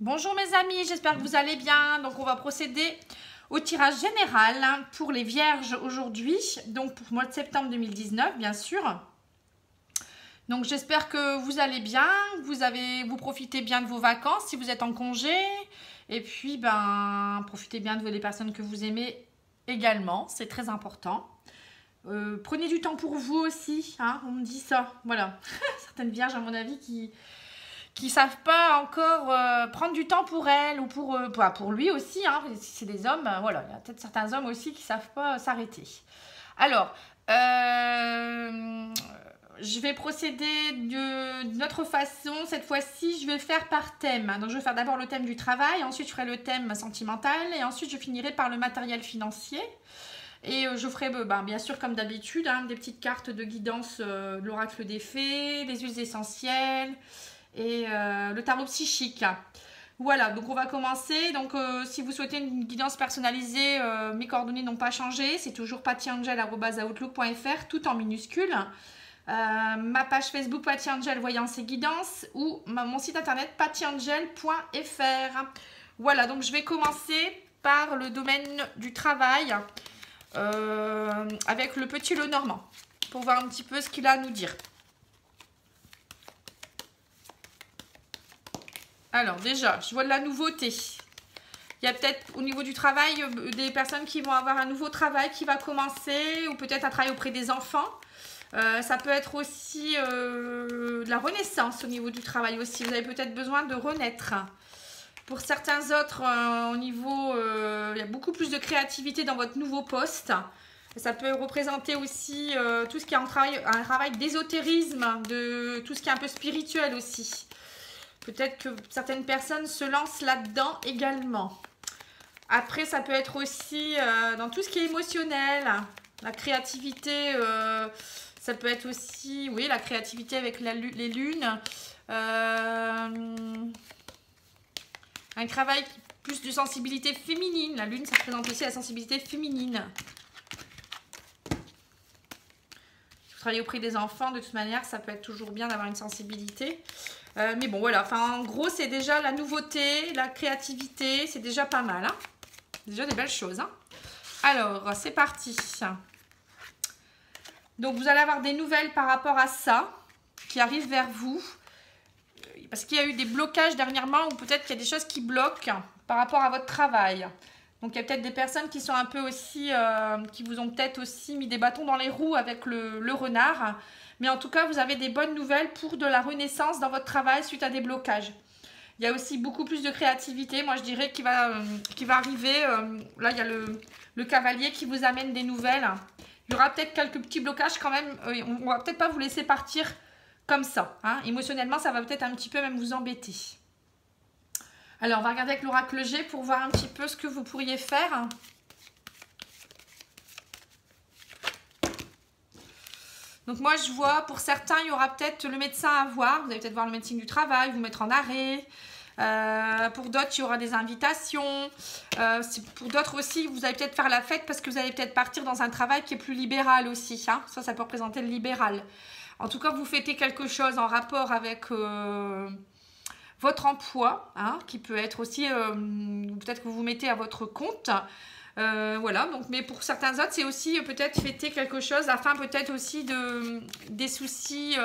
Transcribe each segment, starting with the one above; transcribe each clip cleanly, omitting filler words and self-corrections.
Bonjour mes amis, j'espère que vous allez bien. Donc on va procéder au tirage général pour les vierges aujourd'hui, donc pour le mois de septembre 2019 bien sûr. Donc j'espère que vous allez bien, vous profitez bien de vos vacances si vous êtes en congé. Et puis profitez bien de les personnes que vous aimez également, c'est très important. Prenez du temps pour vous aussi, hein, on me dit ça, voilà. Certaines vierges à mon avis qui savent pas encore prendre du temps pour elle ou pour lui aussi, hein, si c'est des hommes, voilà, il y a peut-être certains hommes aussi qui savent pas s'arrêter. Alors, je vais procéder d'une autre façon. Cette fois-ci, je vais faire par thème. Donc, je vais faire d'abord le thème du travail, ensuite je ferai le thème sentimental et ensuite je finirai par le matériel financier. Et je ferai bien sûr comme d'habitude hein, des petites cartes de guidance, de l'oracle des fées, les huiles essentielles et le tarot psychique. Voilà, donc on va commencer. Donc si vous souhaitez une guidance personnalisée, mes coordonnées n'ont pas changé. C'est toujours pattyangel@outlook.fr, tout en minuscules. Ma page Facebook pattyangel voyance et guidance ou mon site internet pattyangel.fr. Voilà, donc je vais commencer par le domaine du travail avec le petit Lenormand pour voir un petit peu ce qu'il a à nous dire. Alors déjà, je vois de la nouveauté. Il y a peut-être au niveau du travail des personnes qui vont avoir un nouveau travail qui va commencer ou peut-être un travail auprès des enfants. Ça peut être aussi de la renaissance au niveau du travail aussi. Vous avez peut-être besoin de renaître. Pour certains autres, au niveau, il y a beaucoup plus de créativité dans votre nouveau poste. Ça peut représenter aussi tout ce qui est un travail d'ésotérisme, de tout ce qui est un peu spirituel aussi. Peut-être que certaines personnes se lancent là-dedans également. Après, ça peut être aussi dans tout ce qui est émotionnel, la créativité, ça peut être aussi, oui, la créativité avec les lunes. Un travail plus de sensibilité féminine. La lune, ça représente aussi la sensibilité féminine. Si vous travaillez auprès des enfants, de toute manière, ça peut être toujours bien d'avoir une sensibilité. Mais bon, voilà. Enfin, en gros, c'est déjà la nouveauté, la créativité. C'est déjà pas mal. Hein, déjà des belles choses. Hein. Alors, c'est parti. Donc, vous allez avoir des nouvelles par rapport à ça qui arrivent vers vous. Parce qu'il y a eu des blocages dernièrement ou peut-être qu'il y a des choses qui bloquent par rapport à votre travail. Donc, il y a peut-être des personnes qui sont un peu aussi, qui vous ont peut-être aussi mis des bâtons dans les roues avec le renard. Mais en tout cas, vous avez des bonnes nouvelles pour de la renaissance dans votre travail suite à des blocages. Il y a aussi beaucoup plus de créativité. Moi, je dirais qu'il va arriver. Là, il y a le cavalier qui vous amène des nouvelles. Il y aura peut-être quelques petits blocages quand même. On ne va peut-être pas vous laisser partir comme ça. Hein. Émotionnellement, ça va peut-être un petit peu même vous embêter. Alors, on va regarder avec l'oracle G pour voir un petit peu ce que vous pourriez faire. Donc moi, je vois, pour certains, il y aura peut-être le médecin à voir. Vous allez peut-être voir le médecin du travail, vous mettre en arrêt. Pour d'autres, il y aura des invitations. Pour d'autres aussi, vous allez peut-être faire la fête parce que vous allez peut-être partir dans un travail qui est plus libéral aussi. Hein. Ça peut représenter le libéral. En tout cas, vous fêtez quelque chose en rapport avec votre emploi, hein, qui peut être aussi, peut-être que vous vous mettez à votre compte. Voilà, donc, mais pour certains autres, c'est aussi peut-être fêter quelque chose afin peut-être aussi des soucis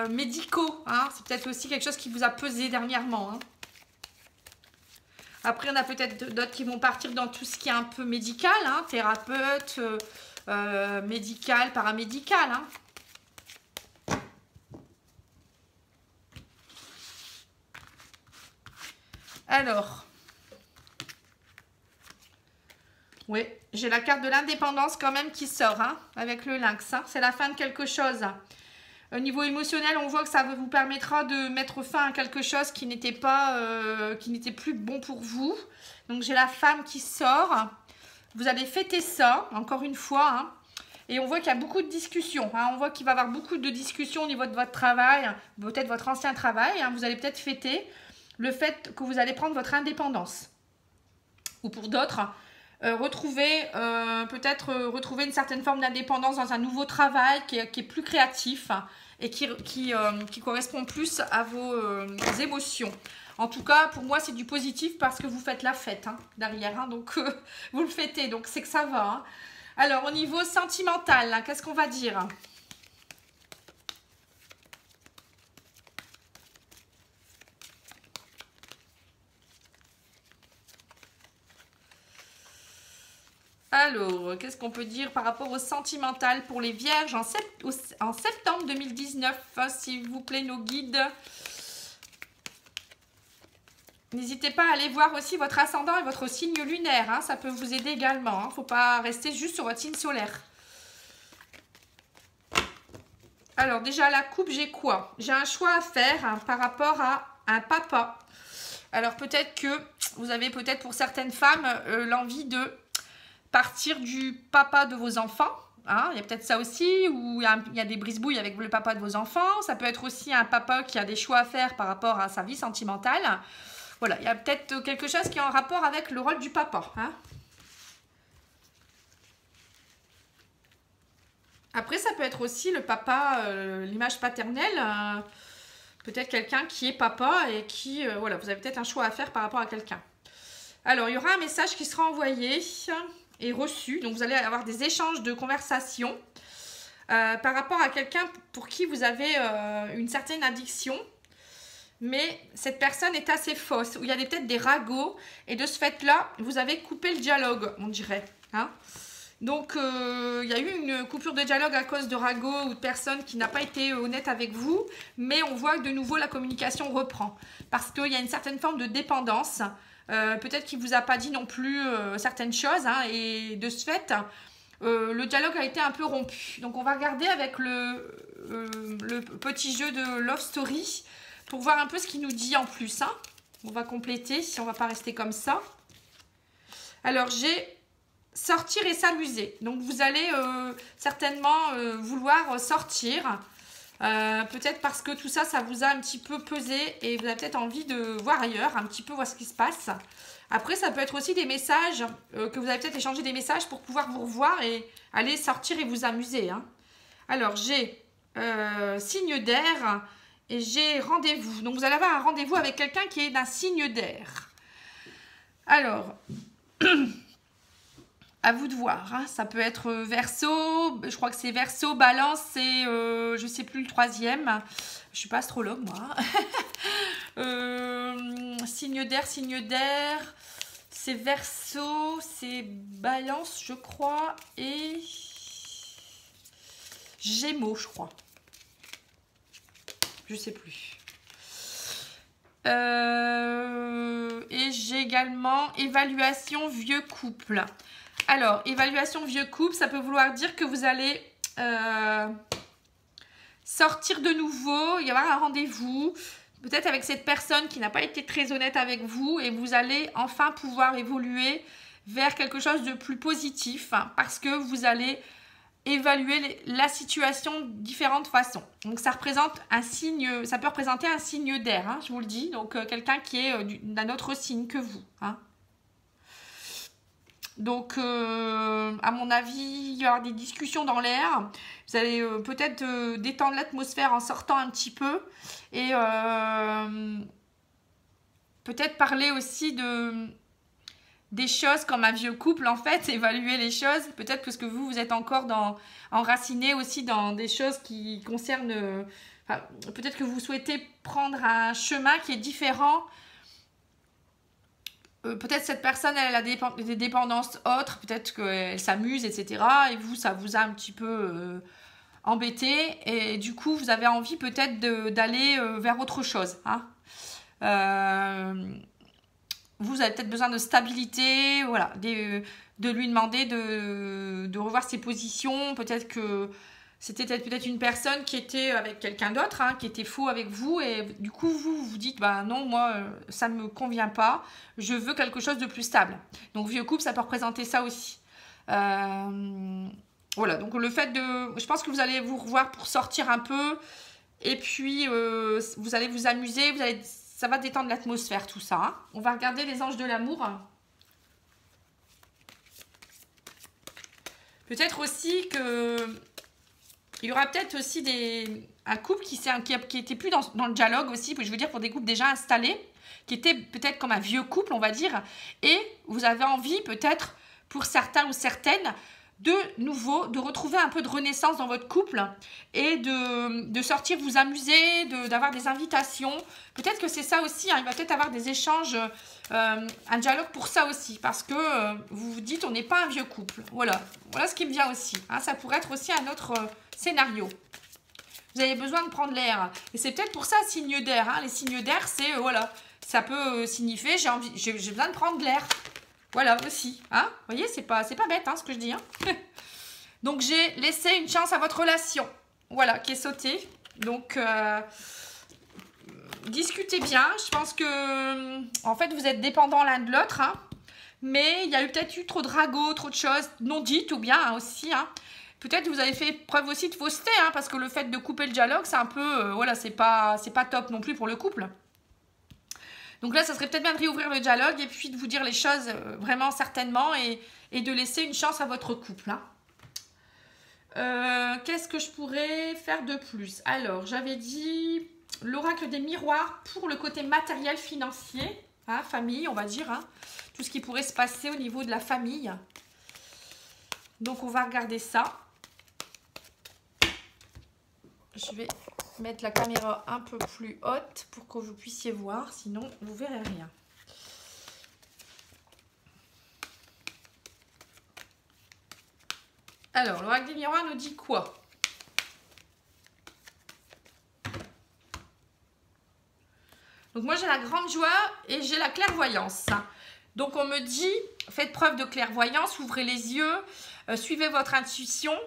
médicaux. Hein. C'est peut-être aussi quelque chose qui vous a pesé dernièrement. Hein. Après, on a peut-être d'autres qui vont partir dans tout ce qui est un peu médical, hein, thérapeute, médical, paramédical. Hein. Alors, oui, j'ai la carte de l'indépendance quand même qui sort, hein, avec le lynx. Hein. C'est la fin de quelque chose. Au niveau émotionnel, on voit que ça vous permettra de mettre fin à quelque chose qui n'était plus bon pour vous. Donc, j'ai la femme qui sort. Vous allez fêter ça, encore une fois. Hein. Et on voit qu'il y a beaucoup de discussions. Hein. On voit qu'il va y avoir beaucoup de discussions au niveau de votre travail, peut-être votre ancien travail. Hein. Vous allez peut-être fêter le fait que vous allez prendre votre indépendance. Ou pour d'autres, retrouver une certaine forme d'indépendance dans un nouveau travail qui est plus créatif et qui correspond plus à vos émotions. En tout cas, pour moi, c'est du positif parce que vous faites la fête hein, derrière. Hein, donc, vous le fêtez, donc c'est que ça va. Hein. Alors, au niveau sentimental, hein, qu'est-ce qu'on va dire ? Alors, qu'est-ce qu'on peut dire par rapport au sentimental pour les vierges en septembre 2019, hein, s'il vous plaît, nos guides. N'hésitez pas à aller voir aussi votre ascendant et votre signe lunaire. Hein, ça peut vous aider également. Il ne faut pas rester juste sur votre signe solaire. Alors, déjà, à la coupe, j'ai quoi? J'ai un choix à faire hein, par rapport à un papa. Alors, peut-être que vous avez peut-être pour certaines femmes l'envie de partir du papa de vos enfants. Hein, il y a peut-être ça aussi, ou il y a des brise-bouilles avec le papa de vos enfants. Ça peut être aussi un papa qui a des choix à faire par rapport à sa vie sentimentale. Voilà, il y a peut-être quelque chose qui est en rapport avec le rôle du papa. Hein. Après, ça peut être aussi le papa, l'image paternelle. Peut-être quelqu'un qui est papa et qui, voilà, vous avez peut-être un choix à faire par rapport à quelqu'un. Alors, il y aura un message qui sera envoyé et reçu. Donc, vous allez avoir des échanges de conversations par rapport à quelqu'un pour qui vous avez une certaine addiction. Mais cette personne est assez fausse, où il y a peut-être des ragots. Et de ce fait-là, vous avez coupé le dialogue, on dirait. Hein. Donc, il y a eu une coupure de dialogue à cause de ragots ou de personnes qui n'a pas été honnête avec vous. Mais on voit que de nouveau, la communication reprend. Parce qu'il y a une certaine forme de dépendance. Peut-être qu'il ne vous a pas dit non plus certaines choses. Hein, et de ce fait, le dialogue a été un peu rompu. Donc, on va regarder avec le petit jeu de Love Story pour voir un peu ce qu'il nous dit en plus. Hein. On va compléter, si on ne va pas rester comme ça. Alors, j'ai sortir et s'amuser. Donc, vous allez certainement vouloir sortir. Peut-être parce que tout ça, ça vous a un petit peu pesé et vous avez peut-être envie de voir ailleurs, un petit peu voir ce qui se passe. Après, ça peut être aussi des messages, que vous avez peut-être échangé des messages pour pouvoir vous revoir et aller sortir et vous amuser. Hein. Alors, j'ai signe d'air et j'ai rendez-vous. Donc, vous allez avoir un rendez-vous avec quelqu'un qui est d'un signe d'air. Alors, à vous de voir. Hein. Ça peut être Verseau, je crois que c'est Verseau, Balance et je ne sais plus le troisième. Je ne suis pas astrologue, moi. Signe d'air. C'est Verseau, c'est Balance, je crois, et Gémeaux, je crois. Je ne sais plus. Et j'ai également évaluation vieux couple. Alors, évaluation vieux couple, ça peut vouloir dire que vous allez sortir de nouveau, il y avoir un rendez-vous, peut-être avec cette personne qui n'a pas été très honnête avec vous et vous allez enfin pouvoir évoluer vers quelque chose de plus positif hein, parce que vous allez évaluer la situation de différentes façons. Donc, ça représente un signe, ça peut représenter un signe d'air, hein, je vous le dis, donc quelqu'un qui est d'un autre signe que vous, hein. Donc, à mon avis, il y aura des discussions dans l'air. Vous allez peut-être détendre l'atmosphère en sortant un petit peu. Et peut-être parler aussi des choses comme un vieux couple, en fait. Évaluer les choses. Peut-être parce que vous êtes encore enraciné aussi dans des choses qui concernent... peut-être que vous souhaitez prendre un chemin qui est différent. Peut-être cette personne, elle a des dépendances autres, peut-être qu'elle s'amuse, etc. Et vous, ça vous a un petit peu embêté. Et du coup, vous avez envie peut-être d'aller vers autre chose. Hein. Vous avez peut-être besoin de stabilité, voilà, de lui demander de revoir ses positions. Peut-être que c'était peut-être une personne qui était avec quelqu'un d'autre, hein, qui était faux avec vous. Et du coup, vous vous dites, bah non, moi, ça ne me convient pas. Je veux quelque chose de plus stable. Donc, vieux couple, ça peut représenter ça aussi. Voilà, donc le fait de... Je pense que vous allez vous revoir pour sortir un peu. Et puis, vous allez vous amuser. Ça va détendre l'atmosphère, tout ça. Hein. On va regarder les anges de l'amour. Peut-être aussi que... Il y aura peut-être aussi un couple qui était plus dans le dialogue aussi, je veux dire pour des couples déjà installés, qui étaient peut-être comme un vieux couple, on va dire, et vous avez envie peut-être pour certains ou certaines de nouveau, de retrouver un peu de renaissance dans votre couple et de sortir vous amuser, d'avoir des invitations. Peut-être que c'est ça aussi, hein, il va peut-être avoir des échanges, un dialogue pour ça aussi, parce que vous vous dites on n'est pas un vieux couple. Voilà ce qui me vient aussi. Hein, ça pourrait être aussi un autre scénario. Vous avez besoin de prendre l'air. Et c'est peut-être pour ça, signe d'air. Hein. Les signes d'air, c'est, voilà, ça peut signifier j'ai besoin de prendre de l'air. Voilà, aussi. Hein. Vous voyez, c'est pas bête, hein, ce que je dis. Hein. Donc, j'ai laissé une chance à votre relation. Voilà, qui est sautée. Donc, discutez bien. Je pense que, en fait, vous êtes dépendants l'un de l'autre. Hein. Mais il y a peut-être eu trop de ragots, trop de choses non dites ou bien hein, aussi. Hein. Peut-être que vous avez fait preuve aussi de fausseté. Hein, parce que le fait de couper le dialogue, c'est un peu... voilà, c'est pas top non plus pour le couple. Donc là, ça serait peut-être bien de réouvrir le dialogue et puis de vous dire les choses vraiment certainement et de laisser une chance à votre couple. Hein. Qu'est-ce que je pourrais faire de plus? Alors, j'avais dit l'oracle des miroirs pour le côté matériel financier, hein, famille, on va dire. Hein, tout ce qui pourrait se passer au niveau de la famille. Donc, on va regarder ça. Je vais mettre la caméra un peu plus haute pour que vous puissiez voir, sinon vous verrez rien. Alors, l'oracle des miroirs nous dit quoi? Donc moi j'ai la grande joie et j'ai la clairvoyance. Donc on me dit, faites preuve de clairvoyance, ouvrez les yeux, suivez votre intuition.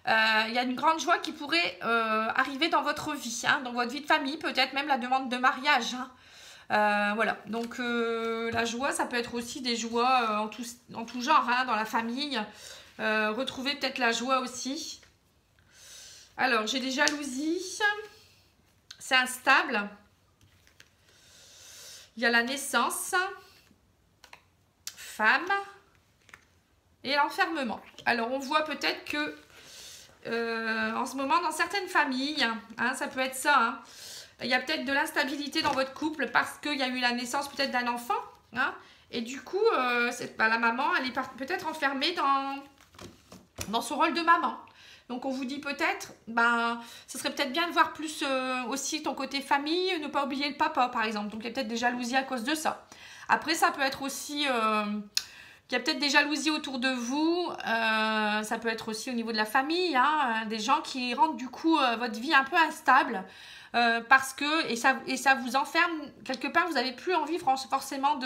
Il y a une grande joie qui pourrait arriver dans votre vie, hein, dans votre vie de famille, peut-être même la demande de mariage. Hein. Voilà, donc la joie, ça peut être aussi des joies en tout genre, hein, dans la famille. Retrouver peut-être la joie aussi. Alors, j'ai des jalousies. C'est instable. Il y a la naissance. Femme. Et l'enfermement. Alors, on voit peut-être que en ce moment, dans certaines familles, hein, ça peut être ça, hein, il y a peut-être de l'instabilité dans votre couple parce qu'il y a eu la naissance peut-être d'un enfant. Hein, et du coup, la maman, elle est peut-être enfermée dans son rôle de maman. Donc, on vous dit peut-être, ce serait peut-être bien de voir plus aussi ton côté famille, ne pas oublier le papa, par exemple. Donc, il y a peut-être des jalousies à cause de ça. Après, ça peut être aussi... il y a peut-être des jalousies autour de vous, ça peut être aussi au niveau de la famille, hein, des gens qui rendent du coup votre vie un peu instable parce que, et ça vous enferme, quelque part vous n'avez plus envie forcément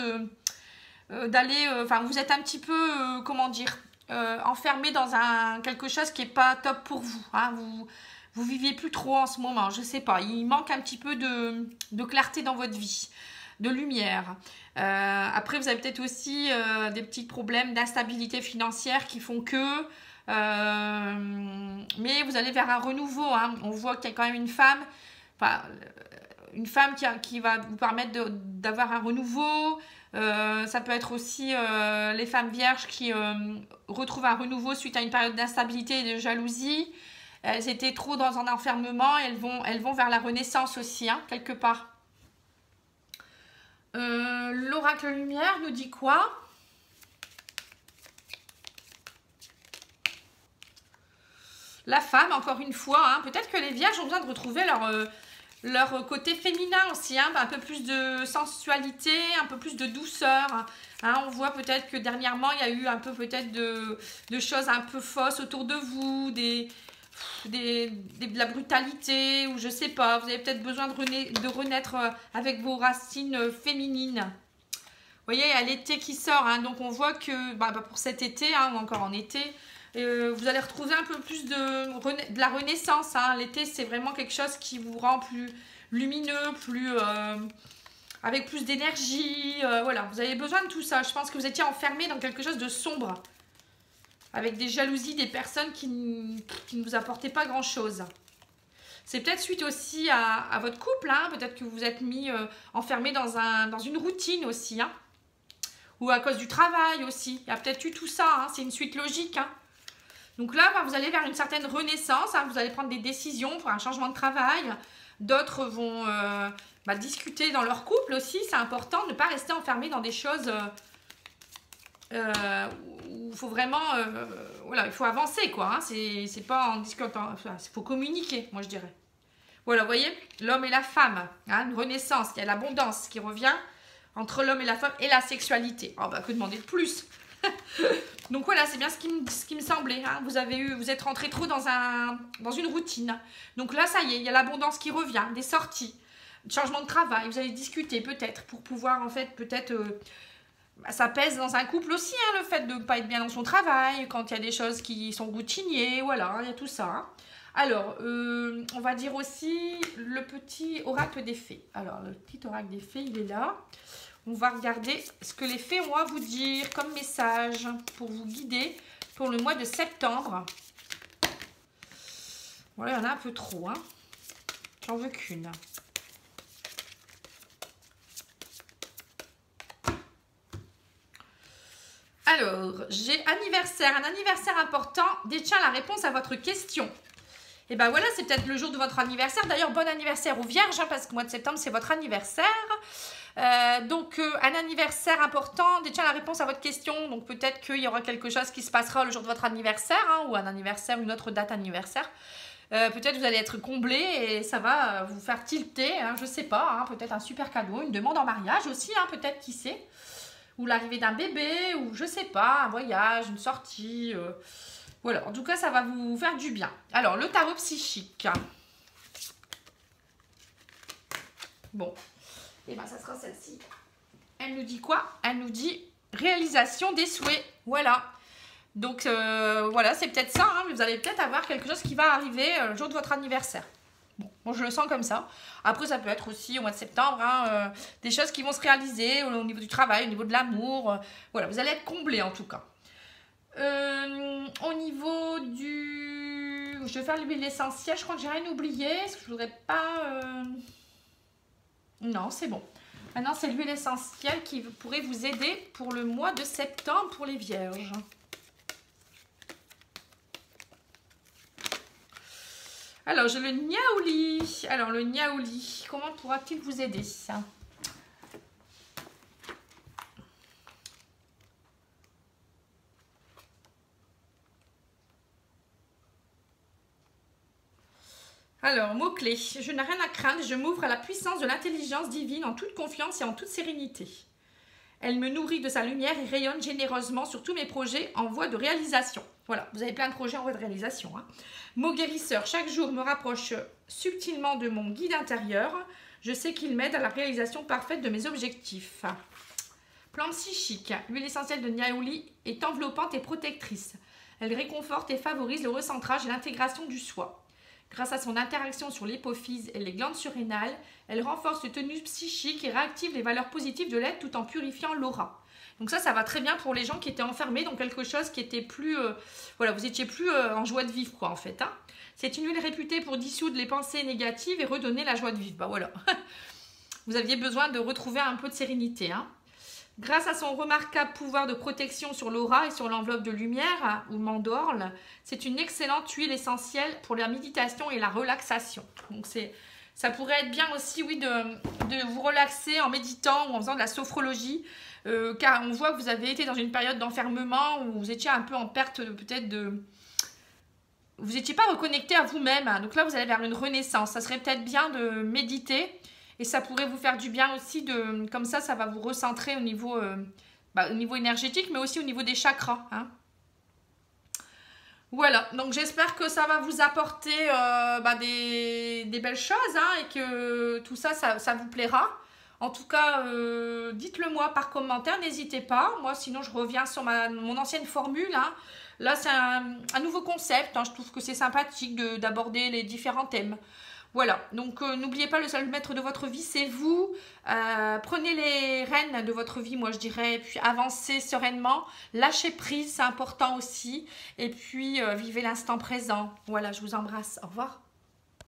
d'aller, enfin vous êtes un petit peu, comment dire, enfermé dans quelque chose qui n'est pas top pour vous, hein, vous viviez plus trop en ce moment, je sais pas, il manque un petit peu de clarté dans votre vie, de lumière. Après, vous avez peut-être aussi des petits problèmes d'instabilité financière qui font que... mais vous allez vers un renouveau. Hein. On voit qu'il y a quand même une femme, qui va vous permettre d'avoir un renouveau. Ça peut être aussi les femmes vierges qui retrouvent un renouveau suite à une période d'instabilité et de jalousie. Elles étaient trop dans un enfermement. Elles vont vers la renaissance aussi, hein, quelque part. L'oracle lumière nous dit quoi? La femme, encore une fois, hein, peut-être que les vierges ont besoin de retrouver leur côté féminin aussi, hein, un peu plus de sensualité, un peu plus de douceur. Hein, on voit peut-être que dernièrement, il y a eu un peu peut-être de choses un peu fausses autour de vous, de la brutalité ou je sais pas, vous avez peut-être besoin de renaître avec vos racines féminines. Vous voyez, il y a l'été qui sort, hein, donc on voit que pour cet été, hein, ou encore en été, vous allez retrouver un peu plus de la renaissance. Hein. L'été, c'est vraiment quelque chose qui vous rend plus lumineux, avec plus d'énergie. Voilà, vous avez besoin de tout ça. Je pense que vous étiez enfermé dans quelque chose de sombre. Avec des jalousies, des personnes qui ne vous apportaient pas grand-chose. C'est peut-être suite aussi à votre couple, hein, peut-être que vous vous êtes mis enfermé dans une routine aussi, hein, ou à cause du travail aussi. Il y a peut-être eu tout ça, hein, c'est une suite logique. Hein. Donc là, vous allez vers une certaine renaissance, hein, vous allez prendre des décisions pour un changement de travail. D'autres vont discuter dans leur couple aussi, c'est important de ne pas rester enfermé dans des choses où il faut vraiment, voilà, il faut avancer quoi, hein, c'est pas en discutant, il faut communiquer, moi je dirais. Voilà, vous voyez, l'homme et la femme, hein, une renaissance, il y a l'abondance qui revient entre l'homme et la femme et la sexualité. Oh, bah, que demander de plus? Donc voilà, c'est bien ce qui me semblait. Hein. Vous êtes rentré trop dans une routine. Donc là, ça y est, il y a l'abondance qui revient, des sorties, changement de travail. Vous allez discuter peut-être pour pouvoir, en fait, peut-être... ça pèse dans un couple aussi, hein, le fait de ne pas être bien dans son travail, quand il y a des choses qui sont routiniers, voilà, il y a tout ça. Hein. Alors, on va dire aussi le petit oracle des fées. Alors, le petit oracle des fées, il est là. On va regarder ce que les fées ont à vous dire comme message pour vous guider pour le mois de septembre. Voilà, il y en a un peu trop. Hein. J'en veux qu'une. Alors, j'ai anniversaire. Un anniversaire important détient la réponse à votre question. Et ben voilà, c'est peut-être le jour de votre anniversaire. D'ailleurs, bon anniversaire aux vierges, hein, parce que le mois de septembre, c'est votre anniversaire. Donc, un anniversaire important détient la réponse à votre question. Donc, peut-être qu'il y aura quelque chose qui se passera le jour de votre anniversaire, hein, ou un anniversaire, une autre date anniversaire. Peut-être vous allez être comblé et ça va vous faire tilter, hein, je sais pas. Hein, peut-être un super cadeau, une demande en mariage aussi, hein, peut-être, qui sait. Ou l'arrivée d'un bébé, ou je sais pas, un voyage, une sortie... Voilà, en tout cas, ça va vous faire du bien. Alors, le tarot psychique. Bon, et bien, ça sera celle-ci. Elle nous dit quoi? Elle nous dit réalisation des souhaits. Voilà. Donc, voilà, c'est peut-être ça. Hein, mais vous allez peut-être avoir quelque chose qui va arriver le jour de votre anniversaire. Bon, moi, je le sens comme ça. Après, ça peut être aussi au mois de septembre, hein, des choses qui vont se réaliser au niveau du travail, au niveau de l'amour. Voilà, vous allez être comblés en tout cas. Au niveau du... Je vais faire l'huile essentielle. Je crois que j'ai rien oublié. Est-ce que je voudrais pas... Non, c'est bon. Maintenant, c'est l'huile essentielle qui pourrait vous aider pour le mois de septembre pour les vierges. Alors, j'ai le niaouli. Alors, le niaouli, comment pourra-t-il vous aider ça? Alors, mot-clé. Je n'ai rien à craindre, je m'ouvre à la puissance de l'intelligence divine en toute confiance et en toute sérénité. Elle me nourrit de sa lumière et rayonne généreusement sur tous mes projets en voie de réalisation. Voilà, vous avez plein de projets en voie de réalisation. Hein. Mot guérisseur. Chaque jour me rapproche subtilement de mon guide intérieur. Je sais qu'il m'aide à la réalisation parfaite de mes objectifs. Plan psychique. L'huile essentielle de niaouli est enveloppante et protectrice. Elle réconforte et favorise le recentrage et l'intégration du soi. Grâce à son interaction sur l'hypophyse et les glandes surrénales, elle renforce le tonus psychique et réactive les valeurs positives de l'être tout en purifiant l'aura. Donc ça va très bien pour les gens qui étaient enfermés dans quelque chose qui était plus... voilà, vous étiez plus en joie de vivre, quoi, en fait. Hein. C'est une huile réputée pour dissoudre les pensées négatives et redonner la joie de vivre. Bah voilà. Vous aviez besoin de retrouver un peu de sérénité, hein. Grâce à son remarquable pouvoir de protection sur l'aura et sur l'enveloppe de lumière, ou mandorle, c'est une excellente huile essentielle pour la méditation et la relaxation. Donc ça pourrait être bien aussi, oui, de vous relaxer en méditant ou en faisant de la sophrologie, car on voit que vous avez été dans une période d'enfermement où vous étiez un peu en perte peut-être de... Vous n'étiez pas reconnecté à vous-même, hein. Donc là vous allez vers une renaissance. Ça serait peut-être bien de méditer. Et ça pourrait vous faire du bien aussi, comme ça va vous recentrer au niveau énergétique, mais aussi au niveau des chakras. Hein. Voilà, donc j'espère que ça va vous apporter des belles choses, hein, et que tout ça vous plaira. En tout cas, dites-le moi par commentaire, n'hésitez pas. Moi, sinon, je reviens sur mon ancienne formule. Hein. Là, c'est un nouveau concept. Hein. Je trouve que c'est sympathique d'aborder les différents thèmes. Voilà, donc n'oubliez pas, le seul maître de votre vie, c'est vous. Prenez les rênes de votre vie, moi je dirais, et puis avancez sereinement. Lâchez prise, c'est important aussi. Et puis vivez l'instant présent. Voilà, je vous embrasse. Au revoir.